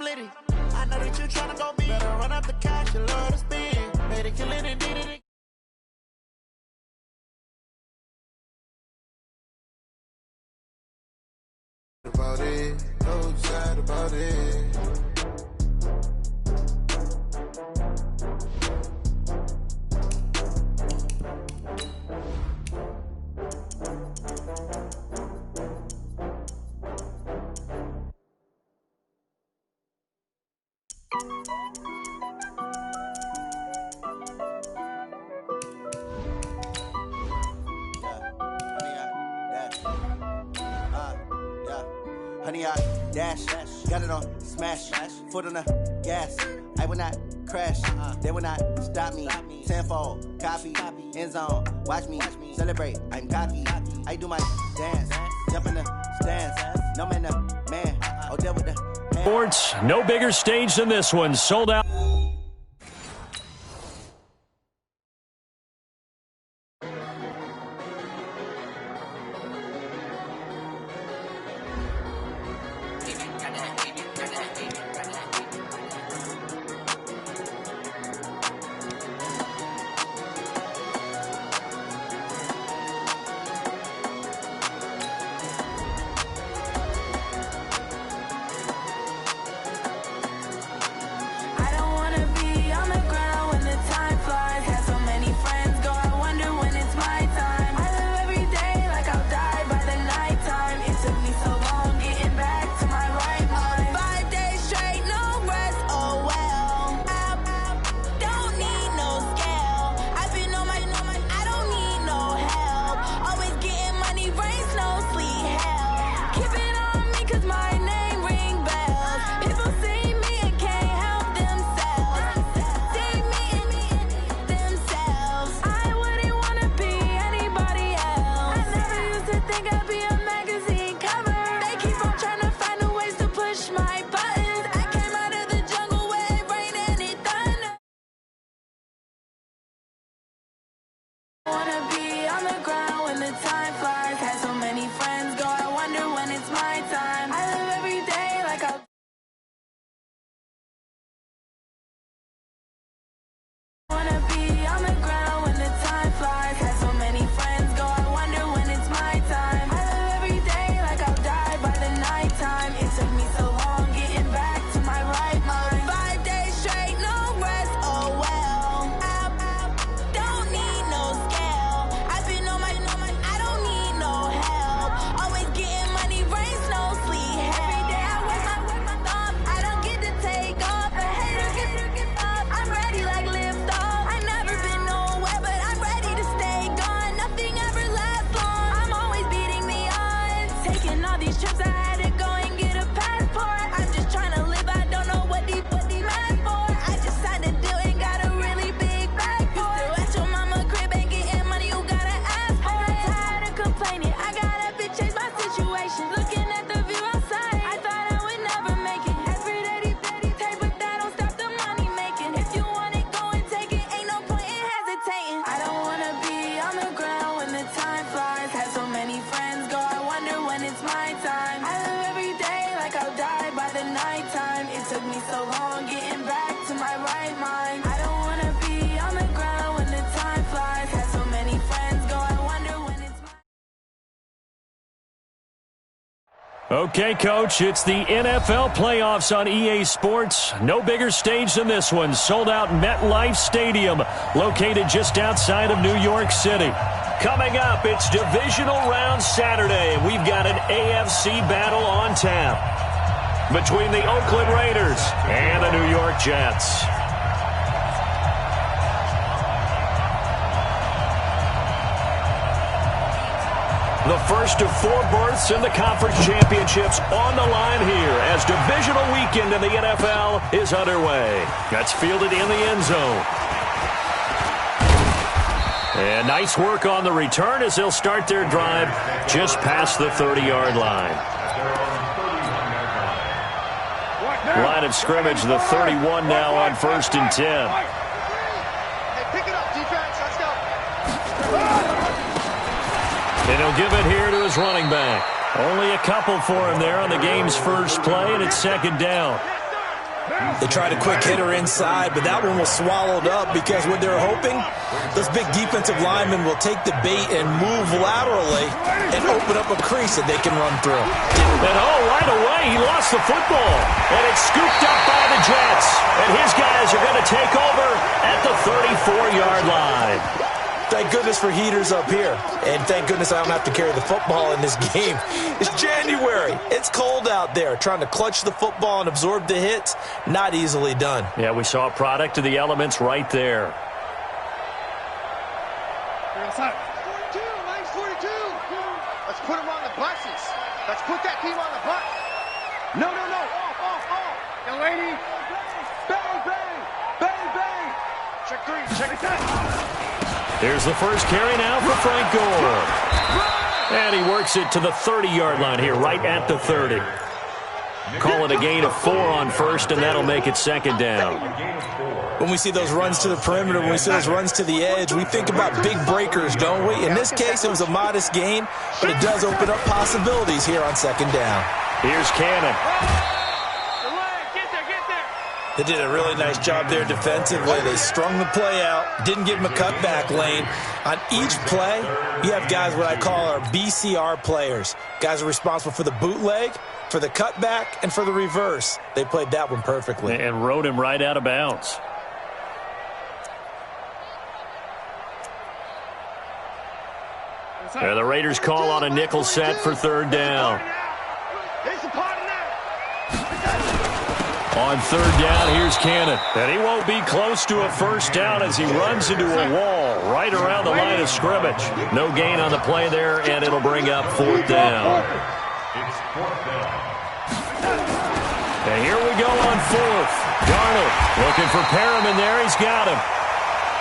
litty. I know that you tryna go be. Better run up the cash, you love to spin. Made it killing and did it. About it, no sad about it. Honey, I dash, got it on smash, foot on the gas. I will not crash, they will not stop me. Tenfold, copy, end zone, watch me celebrate. I'm cocky, I do my dance, jump in the stands. No man, man, I'll deal with the Sports, no bigger stage than this one, sold out. Okay, Coach, it's the NFL playoffs on EA Sports. No bigger stage than this one. Sold out MetLife Stadium, located just outside of New York City. Coming up, it's Divisional Round Saturday, and we've got an AFC battle on tap between the Oakland Raiders and the New York Jets. The first of 4 berths in the conference championships on the line here as divisional weekend in the NFL is underway. That's fielded in the end zone. And nice work on the return as they'll start their drive just past the 30-yard line. Line of scrimmage, the 31 now on 1st and 10. Hey, pick it up, defense. Let's go. And he'll give it here to his running back. Only a couple for him there on the game's first play, and it's 2nd down. They tried a quick hitter inside, but that one was swallowed up because what they're hoping, those big defensive linemen will take the bait and move laterally and open up a crease that they can run through. And right away, he lost the football. And it's scooped up by the Jets. And his guys are going to take over at the 34-yard line. Thank goodness for heaters up here. And thank goodness I don't have to carry the football in this game. It's January. It's cold out there. Trying to clutch the football and absorb the hits, not easily done. Yeah, we saw a product of the elements right there. 42, nice 42. Let's put him on the buses. Let's put that team on the bus. No. Off. Young lady. Bang. Check 3, check it out. Here's the first carry now for Frank Gore. And he works it to the 30-yard line here, right at the 30. Call it a gain of 4 on first, and that'll make it second down. When we see those runs to the perimeter, when we see those runs to the edge, we think about big breakers, don't we? In this case, it was a modest gain, but it does open up possibilities here on second down. Here's Cannon. They did a really nice job there defensively. They strung the play out, didn't give him a cutback lane. On each play, you have guys what I call our BCR players. Guys are responsible for the bootleg, for the cutback, and for the reverse. They played that one perfectly. And rode him right out of bounds. And the Raiders call on a nickel set for third down. On third down, here's Cannon. And he won't be close to a first down as he runs into a wall right around the line of scrimmage. No gain on the play there, and it'll bring up fourth down. And here we go on fourth. Darnold looking for Perriman there. He's got him.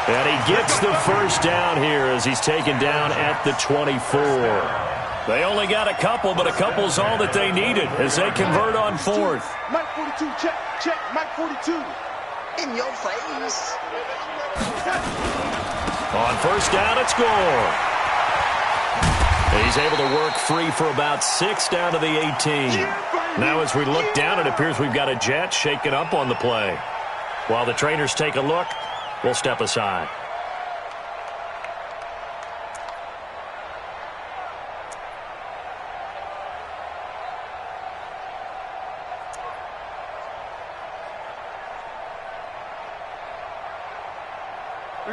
And he gets the first down here as he's taken down at the 24. They only got a couple, but a couple's all that they needed as they convert on fourth. Mike 42, check, Mike 42. In your face. On first down, it's Gore. He's able to work free for about 6 down to the 18. Now as we look down, it appears we've got a Jet shaken up on the play. While the trainers take a look, we'll step aside.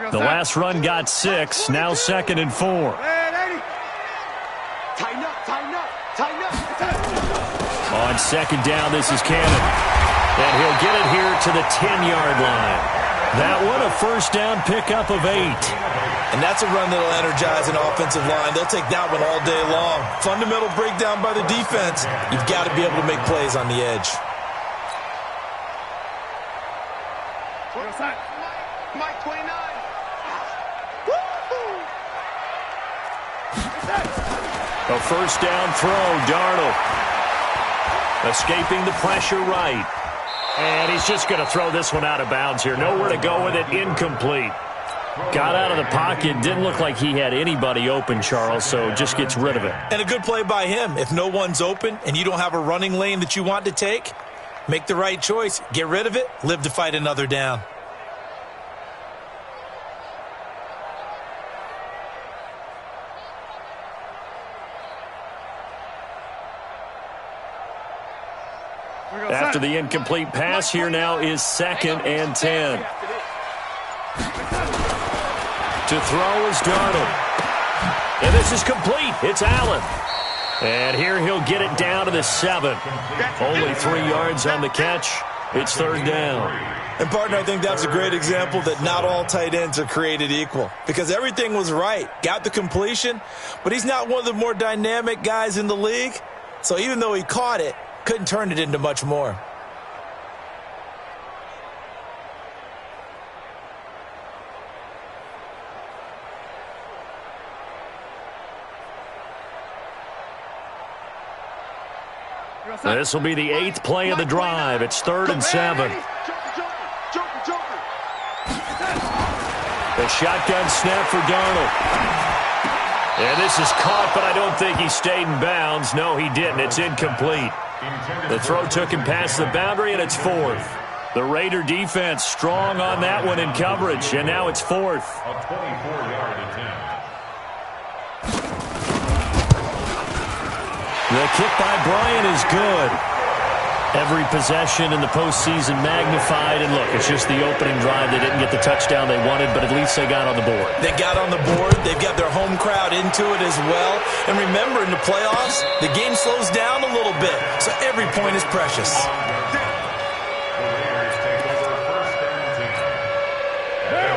The last run got 6, now 2nd and 4. Tighten up. On second down, this is Cannon. And he'll get it here to the 10-yard line. That one, a first down pickup of 8. And that's a run that'll energize an offensive line. They'll take that one all day long. Fundamental breakdown by the defense. You've got to be able to make plays on the edge. Mike 29. A first down throw, Darnold. Escaping the pressure right. And he's just going to throw this one out of bounds here. Nowhere to go with it, incomplete. Got out of the pocket, didn't look like he had anybody open, Charles, so just gets rid of it. And a good play by him. If no one's open and you don't have a running lane that you want to take, make the right choice. Get rid of it, live to fight another down. After the incomplete pass, here now is 2nd and 10. To throw is Darnold. And this is complete. It's Allen. And here he'll get it down to the 7. Only 3 yards on the catch. It's third down. And, partner, I think that's a great example that not all tight ends are created equal. Because everything was right. Got the completion. But he's not one of the more dynamic guys in the league. So even though he caught it, couldn't turn it into much more. This will be the 8th play of the drive. It's 3rd and 7. The shotgun snap for Darnold. And this is caught, but I don't think he stayed in bounds. No, he didn't. It's incomplete. The throw took him past the boundary, and it's 4th. The Raider defense strong on that one in coverage, and now it's fourth. A 24-yard attempt. The kick by Bryant is good. Every possession in the postseason magnified, and look, it's just the opening drive. They didn't get the touchdown they wanted, but at least they got on the board. They got on the board. They've got their home crowd into it as well. And remember, in the playoffs, the game slows down a little bit, so every point is precious.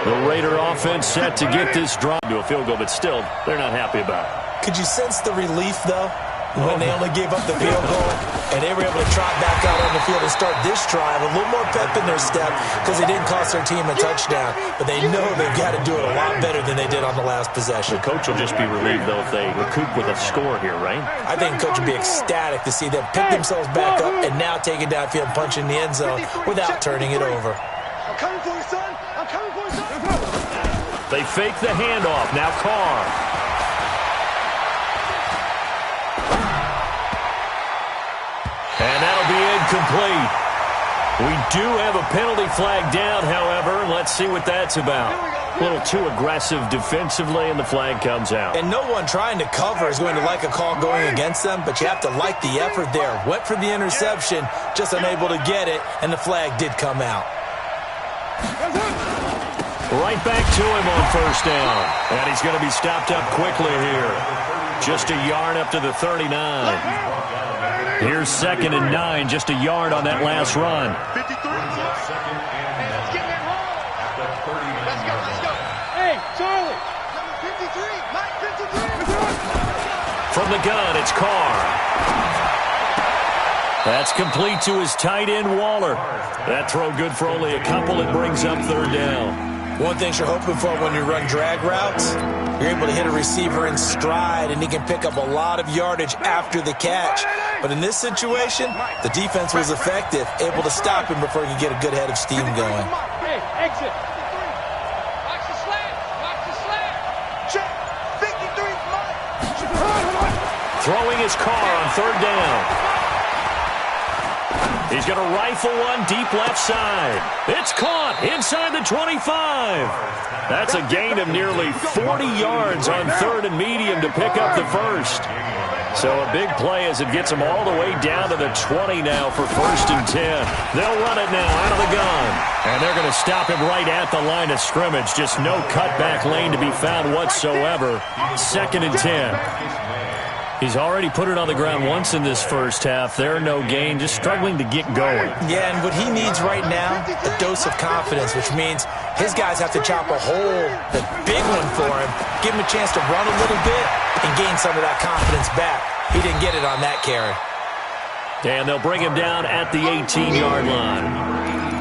The Raider offense set to get this drive to a field goal, but still, they're not happy about it. Could you sense the relief, though, when they only gave up the field goal and they were able to trot back out on the field and start this drive? A little more pep in their step because they didn't cost their team a touchdown, but they know they've got to do it a lot better than they did on the last possession. The coach will just be relieved, though, if they recoup with a score here, right? I think the coach would be ecstatic to see them pick themselves back up and now take it downfield and punch in the end zone without turning it over. I'm coming for you, son. I'm coming for you, son. They fake the handoff. Now Carr. And that'll be incomplete. We do have a penalty flag down, however. Let's see what that's about. A little too aggressive defensively, and the flag comes out. And no one trying to cover is going to like a call going against them, but you have to like the effort there. Went for the interception, just unable to get it, and the flag did come out. Right back to him on first down. And he's going to be stopped up quickly here. Just a yard up to the 39. Here's 2nd and 9, just a yard on that last run. 53. Hey, let's get that home. Let's go, let's go. Hey, Charlie. Number 53. Mike 53. From the gun, it's Carr. That's complete to his tight end, Waller. That throw good for only a couple. It brings up 3rd down. One thing you're hoping for when you run drag routes, you're able to hit a receiver in stride, and he can pick up a lot of yardage after the catch. But in this situation, the defense was effective, able to stop him before he could get a good head of steam going. Hey, exit. Watch the slant. Watch the slant. Check. 53, Mike. Throwing his Carr on 3rd down. He's going to rifle one deep left side. It's caught inside the 25. That's a gain of nearly 40 yards on 3rd and medium to pick up the first. So a big play as it gets him all the way down to the 20 now for 1st and 10. They'll run it now out of the gun. And they're going to stop him right at the line of scrimmage. Just no cutback lane to be found whatsoever. 2nd and 10. He's already put it on the ground once in this first half. There, no gain, just struggling to get going. Yeah, and what he needs right now, a dose of confidence, which means his guys have to chop a hole, the big one for him, give him a chance to run a little bit and gain some of that confidence back. He didn't get it on that carry. And they'll bring him down at the 18-yard line.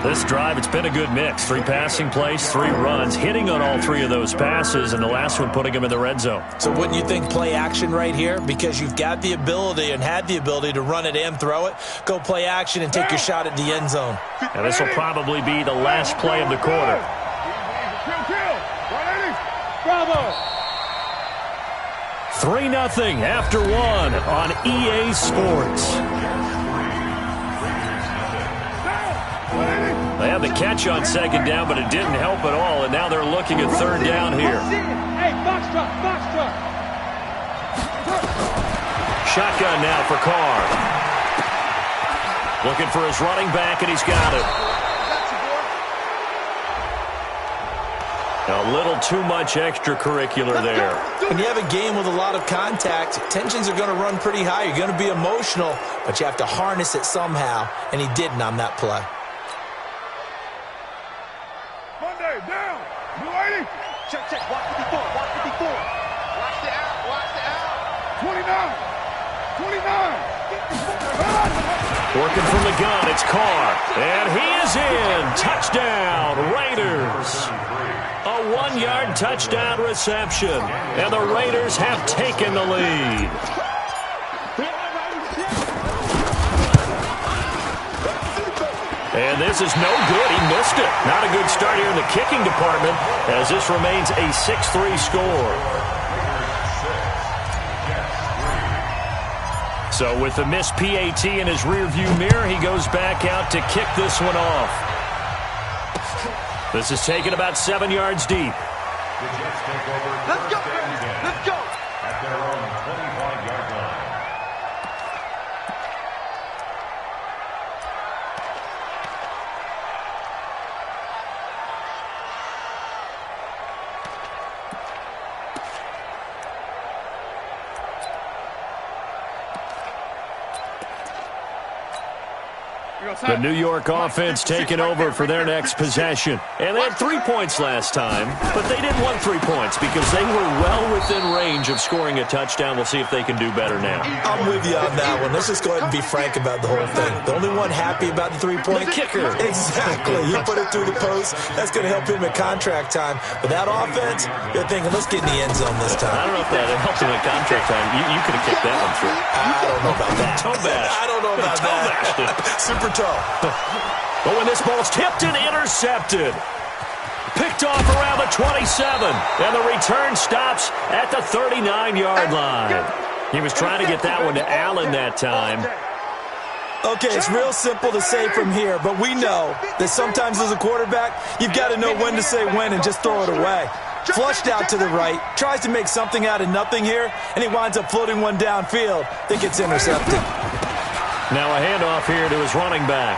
This drive, it's been a good mix. 3 passing plays, 3 runs, hitting on all 3 of those passes, and the last one putting him in the red zone. So wouldn't you think play action right here? Because you've got the ability and had the ability to run it and throw it. Go play action and take your shot at the end zone. And this will probably be the last play of the quarter. Bravo. 3-0 after 1 on EA Sports. They had the catch on 2nd down, but it didn't help at all, and now they're looking at 3rd down here. Hey, box truck, box truck. Shotgun now for Carr. Looking for his running back, and he's got it. A little too much extracurricular there. When you have a game with a lot of contact, tensions are going to run pretty high. You're going to be emotional, but you have to harness it somehow, and he didn't on that play. Monday, down. Blue 80. Check, check. Watch 54. Watch 54. Watch the out. Watch the out. 29. 29. Working from the gun, it's Carr. And he is in. Touchdown, Raiders. A 1-yard touchdown reception. And the Raiders have taken the lead. And this is no good. He missed it. Not a good start here in the kicking department as this remains a 6-3 score. So with the missed PAT in his rearview mirror, he goes back out to kick this one off. This is taken about 7 yards deep. The Jets take over. Let's go, first and 10 let's go. at their own 25-yard line. The New York offense taking over for their next possession. And they had 3 points last time, but they didn't want 3 points because they were well within range of scoring a touchdown. We'll see if they can do better now. I'm with you on that one. Let's just go ahead and be frank about the whole thing. The only one happy about the three-point kicker. Exactly. He put it through the post. That's going to help him at contract time. But that offense, you're thinking, let's get in the end zone this time. I don't know if that helped him at contract time. You could have kicked that one through. I don't know about that. Toe bash. I don't know about that. Super toe. But when this ball's tipped and intercepted. Picked off around the 27. And the return stops at the 39-yard line. He was trying to get that one to Allen that time. Okay, it's real simple to say from here, but we know that sometimes as a quarterback, you've got to know when to say when and just throw it away. Flushed out to the right, tries to make something out of nothing here, and he winds up floating one downfield that gets intercepted. Now a handoff here to his running back.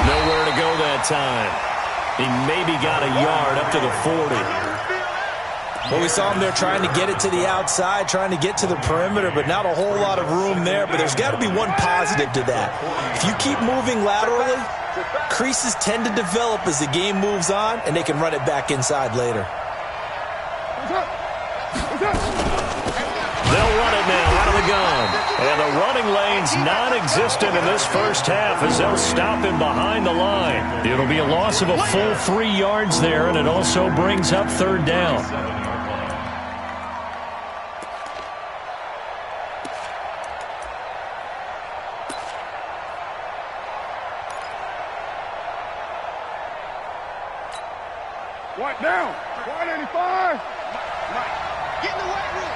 Nowhere to go that time. He maybe got a yard up to the 40. Well, we saw him there trying to get it to the outside, trying to get to the perimeter, but not a whole lot of room there. But there's got to be one positive to that. If you keep moving laterally, creases tend to develop as the game moves on, and they can run it back inside later. They'll run it now out of the gun. And the running lane's non-existent in this first half as they'll stop him behind the line. It'll be a loss of a full 3 yards there, and it also brings up third down. Right down. 185. Mike, get in the weight room.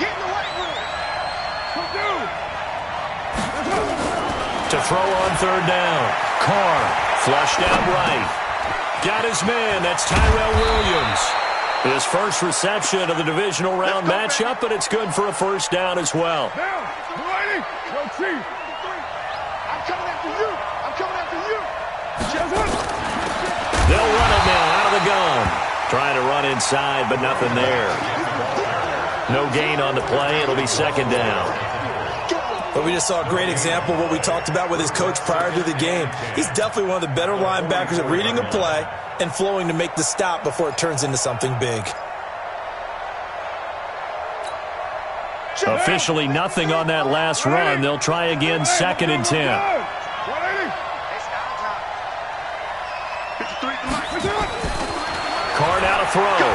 Get in the weight room. To throw on third down. Carr flushed out right. Got his man. That's Tyrell Williams. His first reception of the divisional round matchup, but it's good for a first down as well. Down. Righty. Yo, Chief. I'm coming after you. I'm coming after you. They'll run it now out of the gun. Trying to run inside, but nothing there. No gain on the play. It'll be second down. But we just saw a great example of what we talked about with his coach prior to the game. He's definitely one of the better linebackers at reading a play and flowing to make the stop before it turns into something big. Officially nothing on that last run. They'll try again, second and 10. Carr now to throw.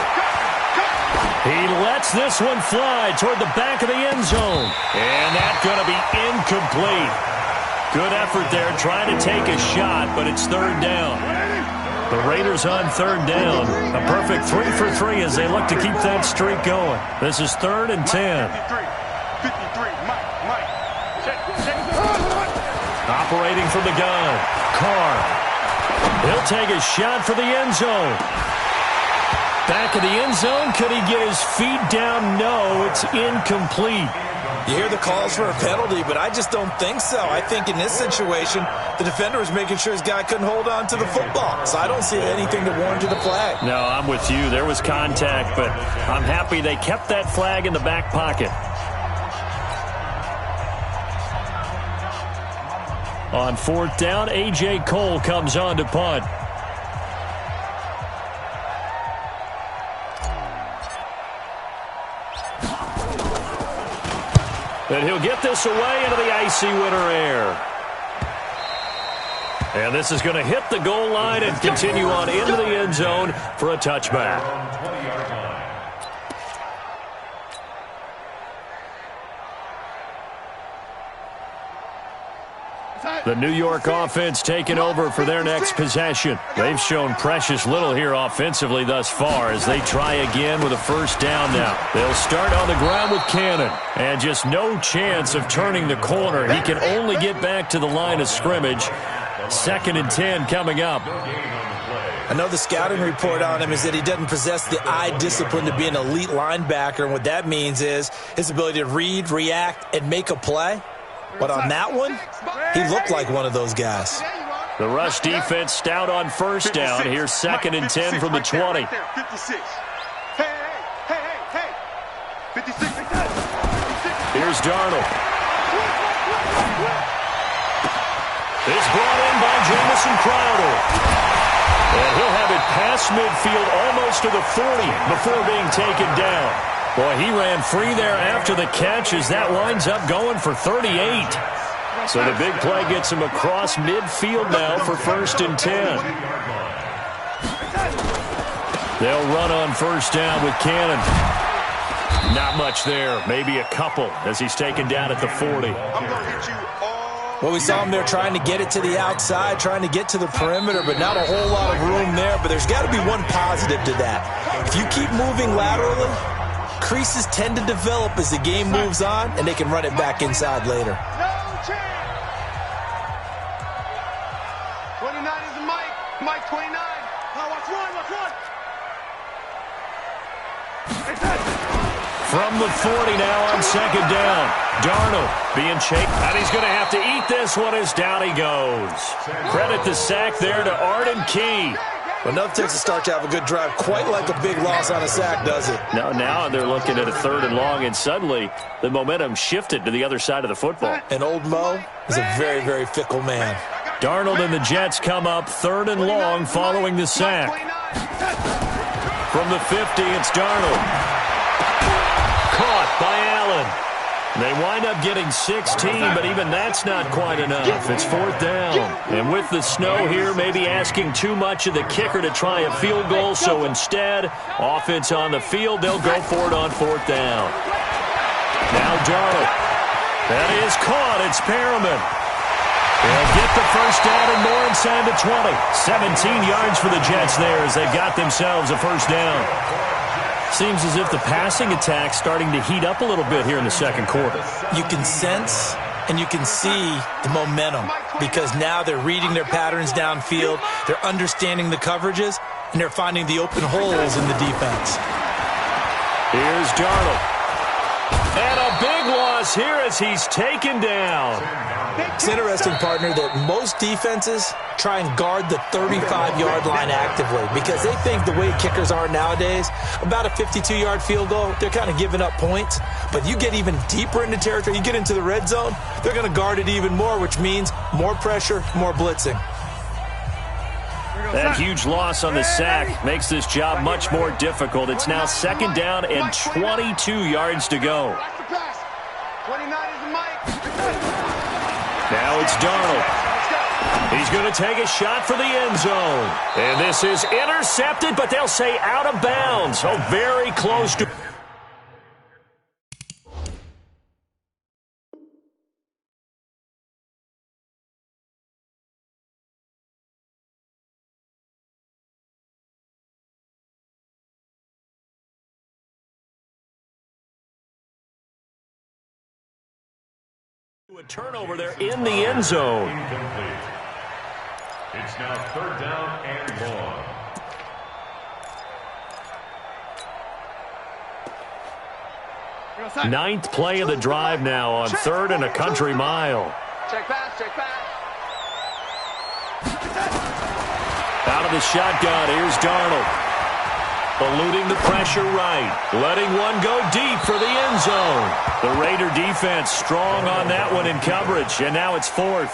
He lets this one fly toward the back of the end zone. And that's going to be incomplete. Good effort there trying to take a shot, but it's third down. The Raiders on third down. A perfect 3 for 3 as they look to keep that streak going. This is third and 10. 53, Mike. Operating from the gun. Carr. He'll take a shot for the end zone. Back of the end zone. Could he get his feet down? No, it's incomplete. You hear the calls for a penalty, but I just don't think so. I think in this situation, the defender was making sure his guy couldn't hold on to the football. So I don't see anything that warranted a flag. No, I'm with you. There was contact, but I'm happy they kept that flag in the back pocket. On fourth down, A.J. Cole comes on to punt. And he'll get this away into the icy winter air. And this is going to hit the goal line and continue on into the end zone for a touchback. The New York offense taking over for their next possession. They've shown precious little here offensively thus far as they try again with a first down now. They'll start on the ground with Cannon. And just no chance of turning the corner. He can only get back to the line of scrimmage. 2nd and 10 coming up. I know the scouting report on him is that he doesn't possess the eye discipline to be an elite linebacker, and what that means is his ability to read, react, and make a play. But on that one, he looked like one of those guys. The rush defense stout on 1st down. Here's 2nd and 10 from the 20. 56. Hey. 56. Here's Darnold. It's brought in by Jamison Crowder. And he'll have it past midfield almost to the 40 before being taken down. Boy, he ran free there after the catch as that winds up going for 38. So the big play gets him across midfield now for 1st and 10. They'll run on 1st down with Cannon. Not much there, maybe a couple as he's taken down at the 40. Well, we saw him there trying to get it to the outside, trying to get to the perimeter, but not a whole lot of room there. But there's got to be one positive to that. If you keep moving laterally, creases tend to develop as the game moves on, and they can run it back inside later. 29 is Mike. Mike 29. Now watch run. From the 40 now on 2nd down. Darnold being chased. And he's going to have to eat this one as down he goes. Credit the sack there to Arden Key. Well, nothing takes a start to have a good drive quite like a big loss on a sack, does it? Now they're looking at a 3rd and long, and suddenly the momentum shifted to the other side of the football. And old Mo is a very, very fickle man. Darnold and the Jets come up 3rd and long following the sack. From the 50, it's Darnold. Caught by Allen. They wind up getting 16, but even that's not quite enough. It's 4th down. And with the snow here, maybe asking too much of the kicker to try a field goal, so instead, offense on the field, they'll go for it on 4th down. Now Darnold. That is caught. It's Perriman. They'll get the 1st down and more inside the 20. 17 yards for the Jets there as they got themselves a 1st down. Seems as if the passing attack's starting to heat up a little bit here in the 2nd quarter. You can sense and you can see the momentum because now they're reading their patterns downfield, they're understanding the coverages, and they're finding the open holes in the defense. Here's Darnold. And a big loss here as he's taken down. It's interesting, partner, that most defenses try and guard the 35-yard line actively because they think the way kickers are nowadays, about a 52-yard field goal, they're kind of giving up points. But you get even deeper into territory, you get into the red zone, they're going to guard it even more, which means more pressure, more blitzing. That huge loss on the sack makes this job much more difficult. It's now 2nd down and 22 yards to go. 29 is Mike. Now it's Darnold. He's going to take a shot for the end zone. And this is intercepted, but they'll say out of bounds. So very close to... A turnover there in the end zone. It's now 3rd down and long. 9th play of the drive now on 3rd and a country mile. Check pass. Out of the shotgun, here's Darnold. Eluding the pressure right. Letting one go deep for the end zone. The Raider defense strong on that one in coverage, and now it's 4th.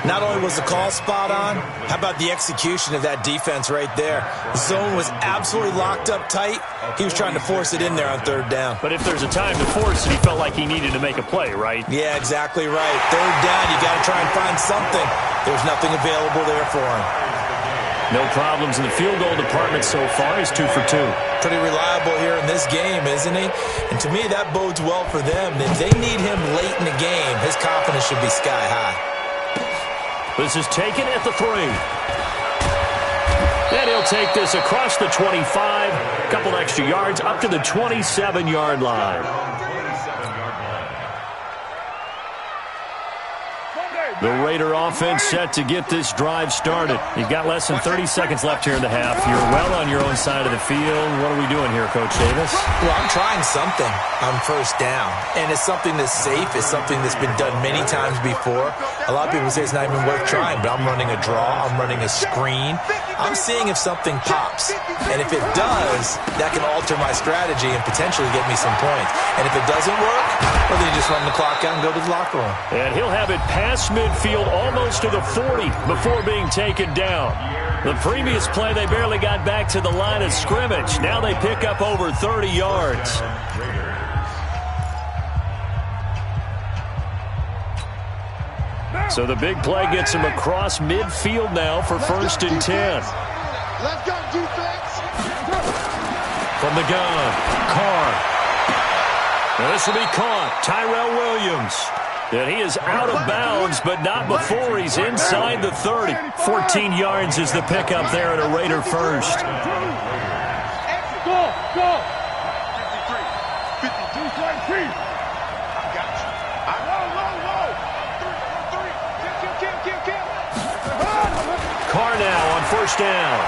Not only was the call spot on, how about the execution of that defense right there? The zone was absolutely locked up tight. He was trying to force it in there on 3rd down. But if there's a time to force it, he felt like he needed to make a play, right? Yeah, exactly right. 3rd down, you got to try and find something. There's nothing available there for him. No problems in the field goal department so far. He's 2 for 2. Pretty reliable here in this game, isn't he? And to me, that bodes well for them. If they need him late in the game, his confidence should be sky high. This is taken at the 3. And he'll take this across the 25. A couple extra yards up to the 27-yard line. The Raider offense set to get this drive started. You've got less than 30 seconds left here in the half. You're well on your own side of the field. What are we doing here, Coach Davis? Well, I'm trying something on first down, and it's something that's safe. It's something that's been done many times before. A lot of people say it's not even worth trying, but I'm running a draw. I'm running a screen. I'm seeing if something pops, and if it does, that can alter my strategy and potentially get me some points. And if it doesn't work, well, then you just run the clock out and go to the locker room. And he'll have it past midfield almost to the 40 before being taken down. The previous play, they barely got back to the line of scrimmage. Now they pick up over 30 yards. So the big play gets him across midfield now for first and 10. Let's go, defense. From the gun, Carr. Now this will be caught. Tyrell Williams. And he is out of bounds, but not before he's inside the 30. 14 yards is the pickup there at a Raider first. Go, go. 53, 53. I got you. Kill. Carr now on first down.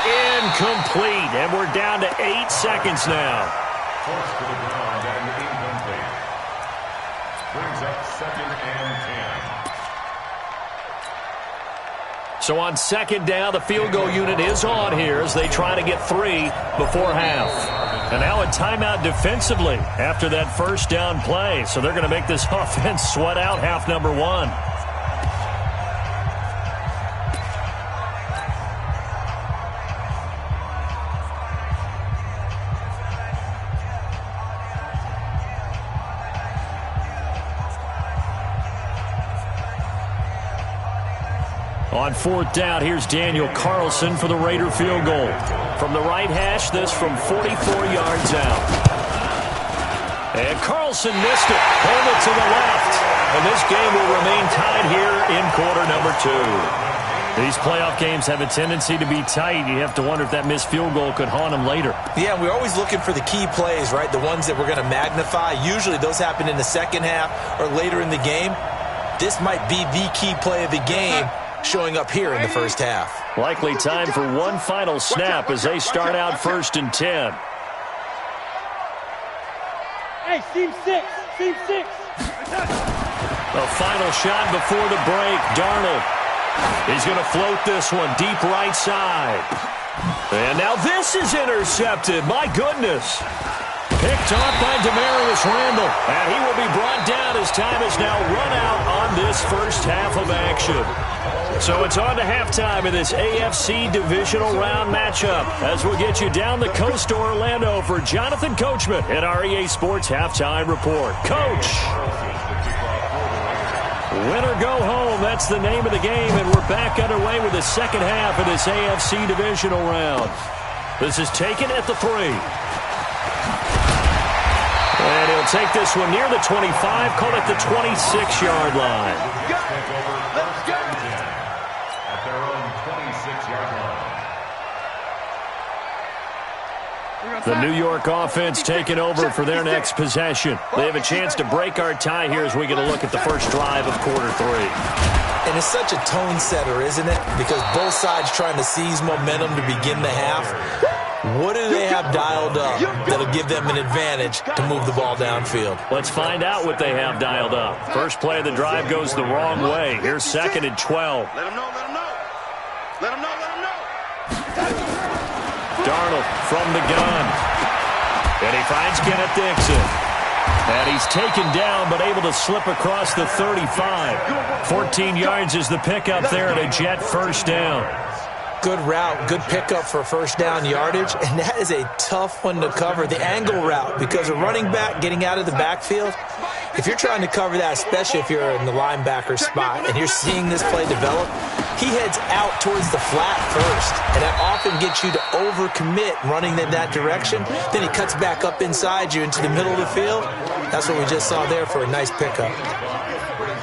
Incomplete, and we're down to 8 seconds now. Forced to the ground and incomplete. Brings up 2nd and 10. So on second down, the field goal unit is on here as they try to get 3 before half. And now a timeout defensively after that first down play. So they're going to make this offense sweat out half number 1. On fourth down, here's Daniel Carlson for the Raider field goal. From the right hash, this from 44 yards out. And Carlson missed it. Hold it to the left. And this game will remain tied here in quarter number 2. These playoff games have a tendency to be tight. You have to wonder if that missed field goal could haunt them later. Yeah, we're always looking for the key plays, right? The ones that we're going to magnify. Usually those happen in the second half or later in the game. This might be the key play of the game, showing up here in the first half. Likely time for one final snap as they start out first and 10. Hey, team 6, team 6. A final shot before the break. Darnold. He's going to float this one deep right side. And now this is intercepted. My goodness. Picked off by Demarius Randall. And he will be brought down as time is now run out on this first half of action. So it's on to halftime in this AFC divisional round matchup as we'll get you down the coast to Orlando for Jonathan Coachman at our EA Sports Halftime Report. Coach! Win or go home, that's the name of the game, and we're back underway with the second half of this AFC divisional round. This is taken at the 3. And he'll take this one near the 25, call it the 26-yard line. The New York offense taking over for their next possession. They have a chance to break our tie here as we get a look at the first drive of quarter 3. And it's such a tone setter, isn't it? Because both sides trying to seize momentum to begin the half. What do they have dialed up that'll give them an advantage to move the ball downfield? Let's find out what they have dialed up. First play of the drive goes the wrong way. Here's 2nd and 12. Let him know, let him know. Let him know, let him know. Darnold from the gun. And he finds Kenneth Dixon. And he's taken down but able to slip across the 35. 14 yards is the pickup there at a Jet first down. Good route, good pickup for first down yardage, and that is a tough one to cover, the angle route, because a running back getting out of the backfield, if you're trying to cover that, especially if you're in the linebacker spot and you're seeing this play develop, he heads out towards the flat first, and that often gets you to overcommit running in that direction. Then he cuts back up inside you into the middle of the field. That's what we just saw there for a nice pickup.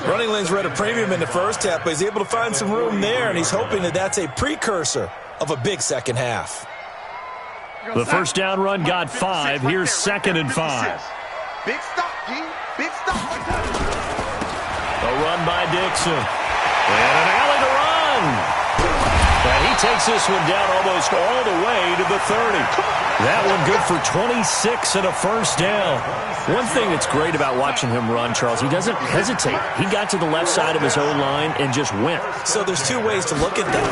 Running lanes were at a premium in the first half, but he's able to find some room there, and he's hoping that that's a precursor of a big second half. The first down run got 5. Here's 2nd and 5. Big stop, G. Big stop. A run by Dixon. And an alley to run. And he takes this one down almost all the way to the 30. That one good for 26 and a first down. One thing that's great about watching him run, Charles, he doesn't hesitate. He got to the left side of his own line and just went. So there's two ways to look at that.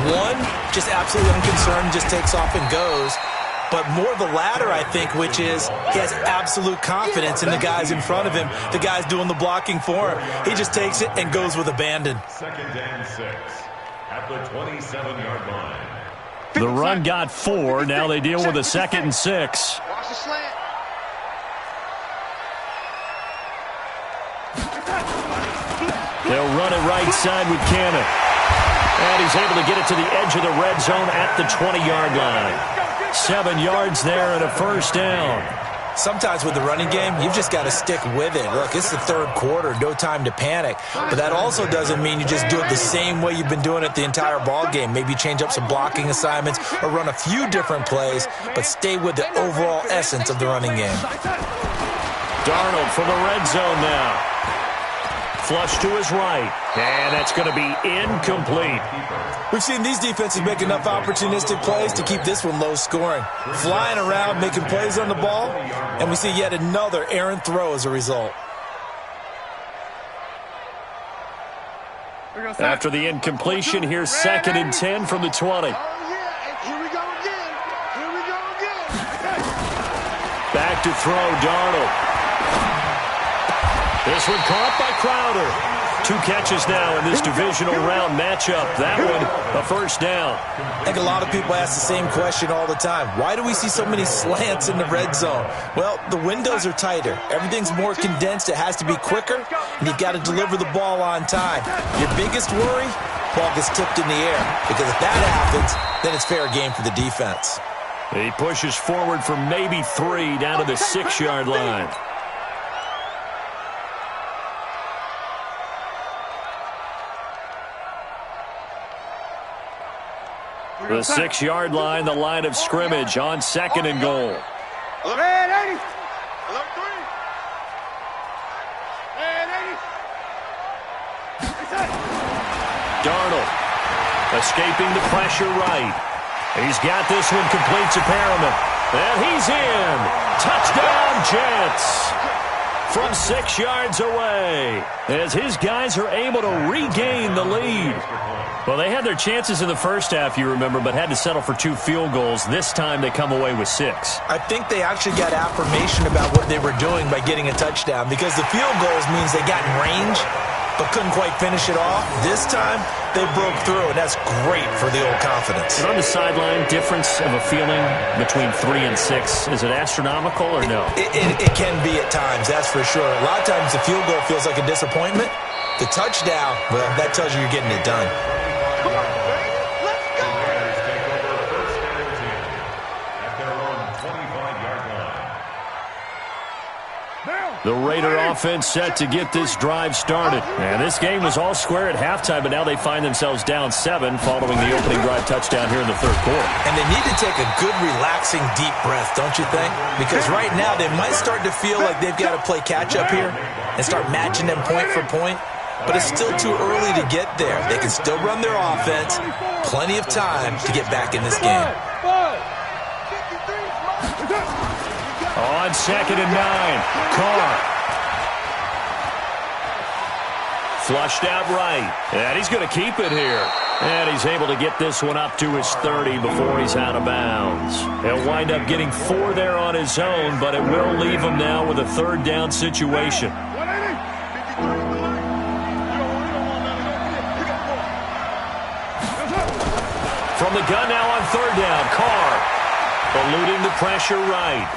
One, just absolutely unconcerned, just takes off and goes. But more the latter, I think, which is he has absolute confidence in the guys in front of him, the guys doing the blocking for him. He just takes it and goes with abandon. 2nd and 6 at the 27-yard line. The run got 4. Now they deal with a 2nd and 6. Watch the slant. They'll run it right side with Cannon. And he's able to get it to the edge of the red zone at the 20-yard line. 7 yards there and a first down. Sometimes with the running game, you've just got to stick with it. Look, it's the third quarter, no time to panic. But that also doesn't mean you just do it the same way you've been doing it the entire ball game. Maybe change up some blocking assignments or run a few different plays, but stay with the overall essence of the running game. Darnold from the red zone now. Flush to his right. And that's going to be incomplete. We've seen these defenses make enough opportunistic plays to keep this one low scoring. Flying around, making plays on the ball, and we see yet another errant throw as a result. After the incompletion, here's 2nd and 10 from the 20. Oh, yeah. Here we go again. Here we go again. Back to throw, Darnold. This one caught by Crowder. 2 catches now in this divisional round matchup. That one, a first down. I think a lot of people ask the same question all the time. Why do we see so many slants in the red zone? Well, the windows are tighter. Everything's more condensed. It has to be quicker, and you've got to deliver the ball on time. Your biggest worry? Ball gets tipped in the air. Because if that happens, then it's fair game for the defense. He pushes forward for maybe 3 down to the 6-yard line. The 6-yard line, the line of scrimmage on 2nd and goal. Red 80. Alert 3. Red 80. Darnold escaping the pressure right. He's got this one complete to Perriman. And he's in. Touchdown, Jets. From 6 yards away as his guys are able to regain the lead. Well, they had their chances in the first half, you remember, but had to settle for 2 field goals. This time they come away with 6. I think they actually got affirmation about what they were doing by getting a touchdown because the field goals means they got in range but couldn't quite finish it off. This time, they broke through, and that's great for the old confidence. And on the sideline, difference of a feeling between 3 and 6, is it astronomical or no? It can be at times, that's for sure. A lot of times the field goal feels like a disappointment. The touchdown, well, that tells you you're getting it done. Come on, baby. Let's go. Raiders take over 1st and 10 at their own 25-yard line. The Raider offense set to get this drive started. And this game was all square at halftime, but now they find themselves down 7 following the opening drive touchdown here in the 3rd quarter. And they need to take a good, relaxing, deep breath, don't you think? Because right now they might start to feel like they've got to play catch-up here and start matching them point for point. But it's still too early to get there. They can still run their offense. Plenty of time to get back in this game. On 2nd and 9, Carr. Flushed out right. And he's going to keep it here. And he's able to get this one up to his 30 before he's out of bounds. He'll wind up getting 4 there on his own, but it will leave him now with a 3rd down situation. From the gun now on 3rd down, Carr eluding the pressure right.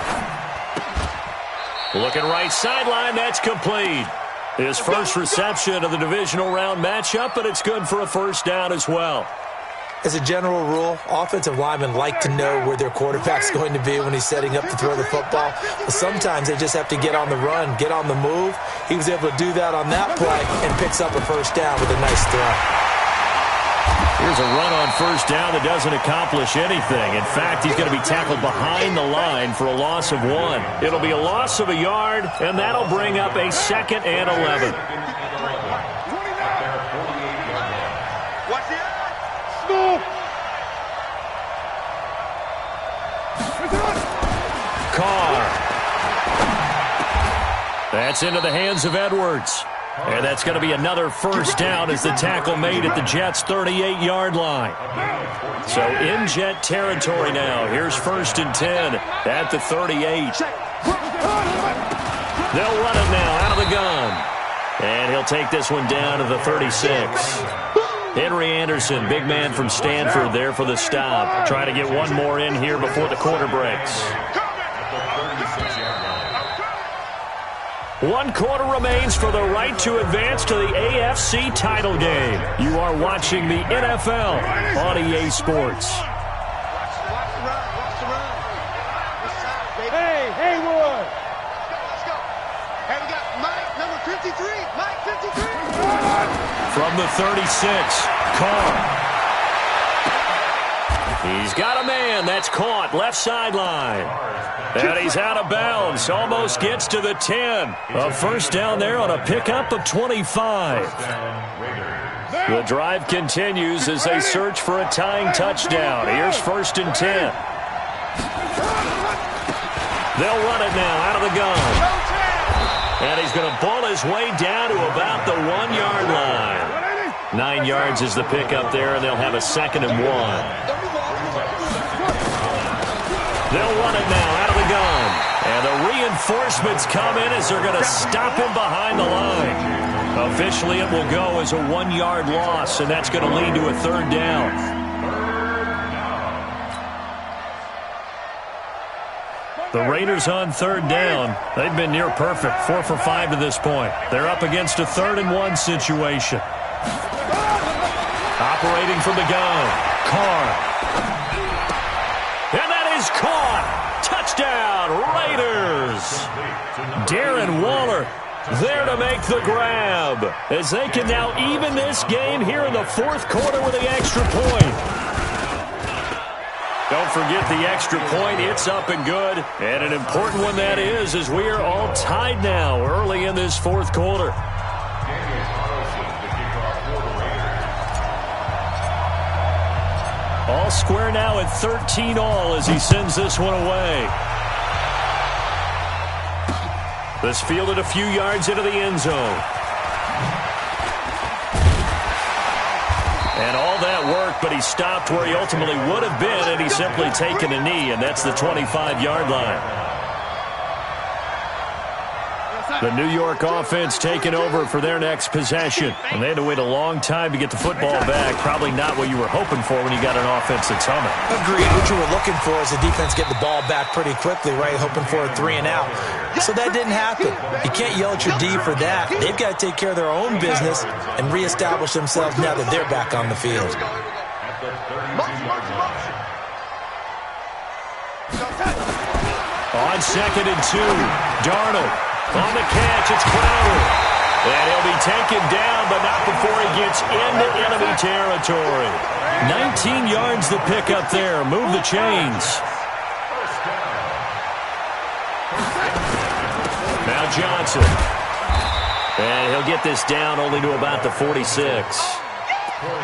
Looking right sideline, that's complete. His first reception of the divisional round matchup, but it's good for a first down as well. As a general rule, offensive linemen like to know where their quarterback's going to be when he's setting up to throw the football. But sometimes they just have to get on the run, get on the move. He was able to do that on that play and picks up a first down with a nice throw. Here's a run on first down that doesn't accomplish anything. In fact, he's going to be tackled behind the line for a loss of 1. It'll be a loss of a yard, and that'll bring up a 2nd and 11. Carr. That's into the hands of Edwards. And that's going to be another first down as the tackle made at the Jets' 38-yard line. So in Jet territory now. Here's 1st and 10 at the 38. They'll run it now out of the gun. And he'll take this one down to the 36. Henry Anderson, big man from Stanford there for the stop. Trying to get one more in here before the quarter breaks. 1 quarter remains for the right to advance to the AFC title game. You are watching the NFL on EA Sports. Hey, Haywood! Let's go. Hey, we got Mike, number 53. Mike, 53. From the 36, Carr. He's got a man. That's caught. Left sideline. And he's out of bounds. Almost gets to the 10. A first down there on a pickup of 25. The drive continues as they search for a tying touchdown. Here's 1st and 10. They'll run it now out of the gun. And he's going to ball his way down to about the 1-yard line. 9 yards is the pickup there, and they'll have a 2nd and 1. They'll run it now out of the gun. And the reinforcements come in as they're going to stop him behind the line. Officially, it will go as a 1-yard loss, and that's going to lead to a 3rd down. The Raiders on 3rd down. They've been near perfect, 4 for 5 to this point. They're up against a 3rd and 1 situation. Operating from the gun, Carr. And that is caught. Touchdown, Raiders. Darren Waller there to make the grab as they can now even this game here in the 4th quarter with the extra point. Don't forget the extra point. It's up and good. And an important one that is, as we are all tied now early in this 4th quarter. All square now at 13 all as he sends this one away. This fielded a few yards into the end zone. And all that work, but he stopped where he ultimately would have been, and he's simply taken a knee, and that's the 25-yard line. The New York offense taking over for their next possession. And they had to wait a long time to get the football back. Probably not what you were hoping for when you got an offense that's humming. Agreed. What you were looking for is the defense get the ball back pretty quickly, right? Hoping for a 3 and out. So that didn't happen. You can't yell at your D for that. They've got to take care of their own business and reestablish themselves now that they're back on the field. On 2nd and 2, Darnold. On the catch, it's Crowder. And he'll be taken down, but not before he gets into enemy territory. 19 yards the pickup there. Move the chains. Now Johnson. And he'll get this down only to about the 46.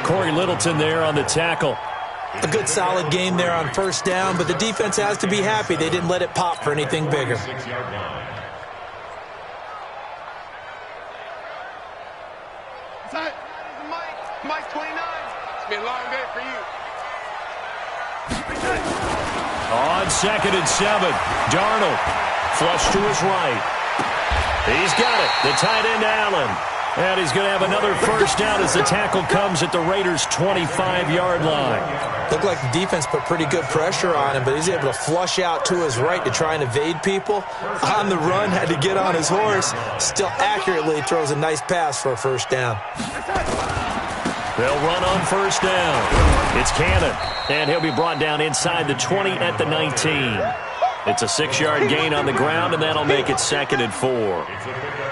Corey Littleton there on the tackle. A good solid game there on first down, but the defense has to be happy they didn't let it pop for anything bigger. Mike 29. It's been a long day for you. On 2nd and 7, Darnold. Flush to his right. He's got it. The tight end, Allen. And he's going to have another first down as the tackle comes at the Raiders' 25-yard line. Looked like the defense put pretty good pressure on him, but he's able to flush out to his right to try and evade people. On the run, had to get on his horse. Still accurately throws a nice pass for a first down. They'll run on first down. It's Cannon, and he'll be brought down inside the 20 at the 19. It's a 6-yard gain on the ground, and that'll make it 2nd and 4.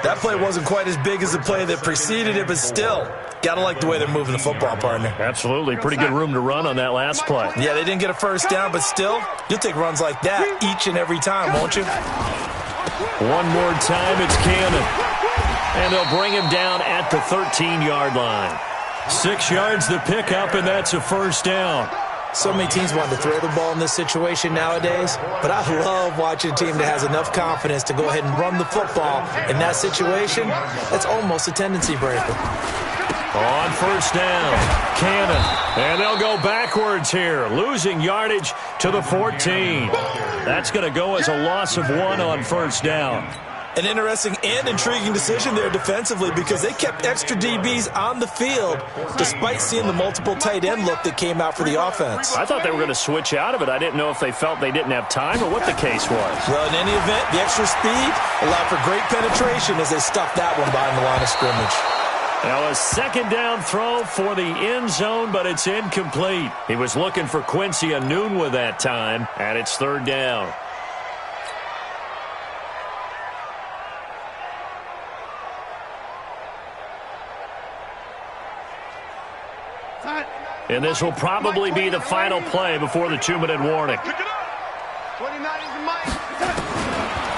That play wasn't quite as big as the play that preceded it, but still, got to like the way they're moving the football, partner. Absolutely. Pretty good room to run on that last play. Yeah, they didn't get a first down, but still, you'll take runs like that each and every time, won't you? One more time, it's Cannon. And they'll bring him down at the 13-yard line. 6 yards the pickup, and that's a first down. So many teams want to throw the ball in this situation nowadays, but I love watching a team that has enough confidence to go ahead and run the football. In that situation, that's almost a tendency breaker. On first down, Cannon. And they'll go backwards here, losing yardage to the 14. That's going to go as a loss of 1 on first down. An interesting and intriguing decision there defensively because they kept extra DBs on the field despite seeing the multiple tight end look that came out for the offense. I thought they were going to switch out of it. I didn't know if they felt they didn't have time or what the case was. Well, in any event, the extra speed allowed for great penetration as they stuffed that one behind the line of scrimmage. Now a 2nd down throw for the end zone, but it's incomplete. He was looking for Quincy Enunwa that time, and it's 3rd down. And this will probably be the final play before the 2-minute warning.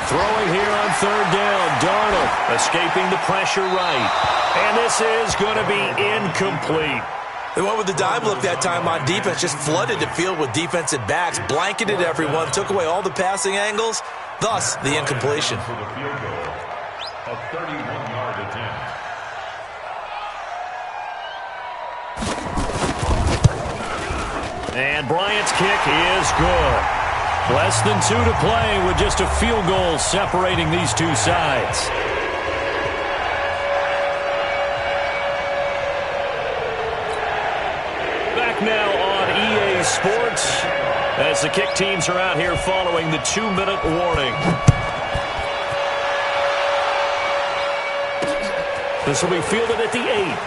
Throwing here on 3rd down, Darnold escaping the pressure right. And this is going to be incomplete. They went with the dime look that time on defense, just flooded the field with defensive backs, blanketed everyone, took away all the passing angles, thus the incompletion. For the field goal, a 31-yard attempt. And Bryant's kick is good. Less than 2 to play with just a field goal separating these two sides. Back now on EA Sports as the kick teams are out here following the 2-minute warning. This will be fielded at the 8.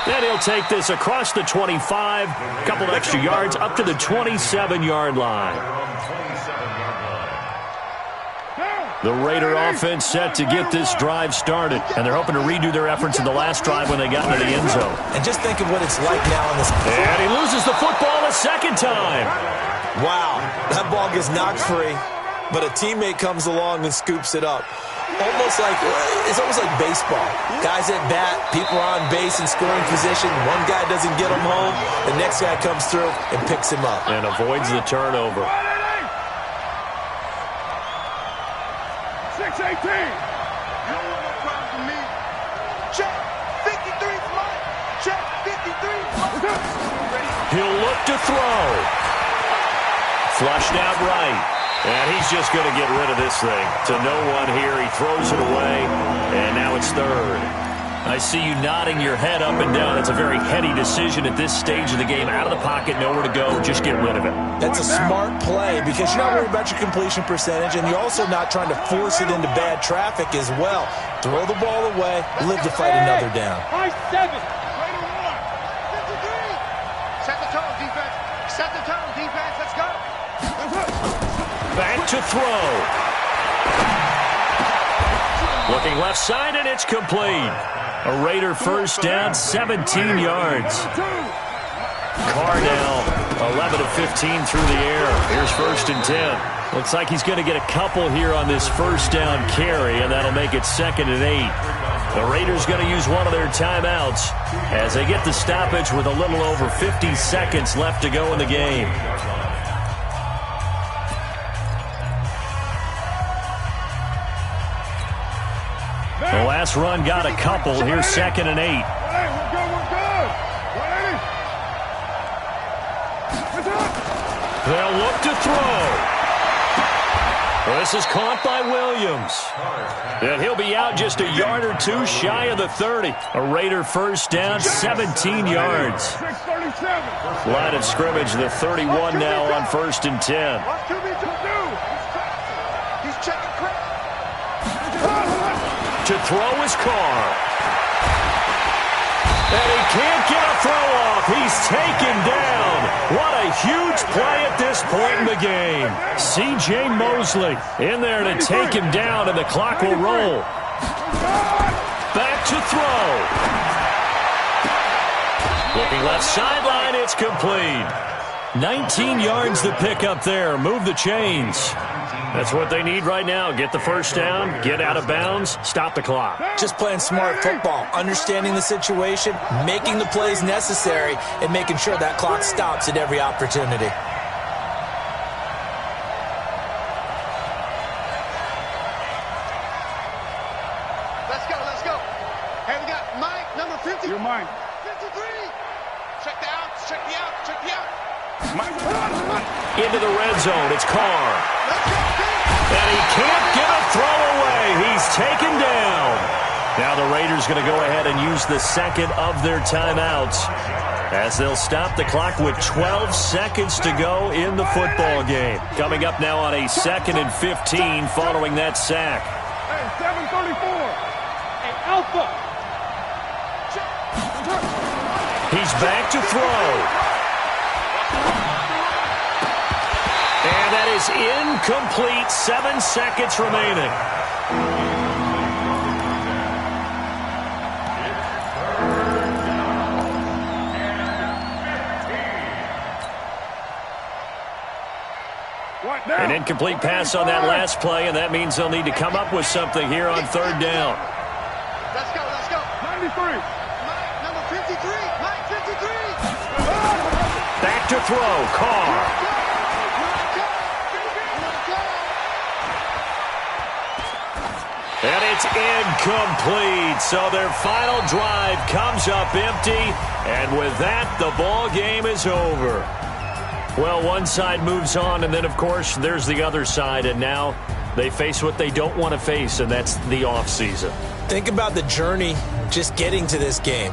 And he'll take this across the 25, a couple of extra yards up to the 27-yard line. The Raider offense set to get this drive started, and they're hoping to redo their efforts in the last drive when they got into the end zone. And just think of what it's like now in this. And he loses the football a 2nd time. Wow, that ball gets knocked free, but a teammate comes along and scoops it up. It's almost like baseball. Guys at bat, people are on base in scoring position. One guy doesn't get him home. The next guy comes through and picks him up. And avoids the turnover. 6-18. You don't want no problem for me. Check. 53 flight. Check. 53. He'll look to throw. Flushed out right. And he's just going to get rid of this thing. To no one here. He throws it away. And now it's 3rd. I see you nodding your head up and down. It's a very heady decision at this stage of the game. Out of the pocket, nowhere to go. Just get rid of it. That's a smart play because you're not worried about your completion percentage, and you're also not trying to force it into bad traffic as well. Throw the ball away, live to fight another down. 5-7. Set the tone, defense. Set the tone, defense. Let's go. Back to throw. Looking left side, and it's complete. A Raider first down, 17 yards. Carr now 11 of 15 through the air. Here's 1st and 10. Looks like he's going to get a couple here on this first down carry, and that'll make it 2nd and 8. The Raiders going to use one of their timeouts as they get the stoppage with a little over 50 seconds left to go in the game. The last run got a couple. Here's 2nd and 8. We're good. They'll look to throw. This is caught by Williams. And he'll be out just a yard or two shy of the 30. A Raider first down, 17 yards. Line of scrimmage, the 31 now on 1st and 10. He's checking quick. To throw his Carr. And he can't get a throw off. He's taken down. What a huge play at this point in the game. C.J. Mosley in there to take him down, and the clock will roll. Back to throw. Looking left sideline, it's complete. 19 yards to pick up there. Move the chains. That's what they need right now. Get the first down, get out of bounds, stop the clock. Just playing smart football, understanding the situation, making the plays necessary, and making sure that clock stops at every opportunity. Let's go. Hey, we got Mike, number 50. You're mine. 53. Check the out. Into the red zone, it's Carr. Let's go. And he can't get a throw away. He's taken down. Now the Raiders going to go ahead and use the second of their timeouts as they'll stop the clock with 12 seconds to go in the football game. Coming up now on a 2nd and 15 following that sack. Hey, 734. Hey, Alpha. He's back to throw. And that is incomplete. 7 seconds remaining. An incomplete pass on that last play, and that means they'll need to come up with something here on 3rd down. Let's go. 93. Mike, number 53. Mike, 53. Back to throw. Carr. And it's incomplete. So their final drive comes up empty. And with that, the ball game is over. Well, one side moves on, and then, of course, there's the other side. And now they face what they don't want to face, and that's the offseason. Think about the journey just getting to this game.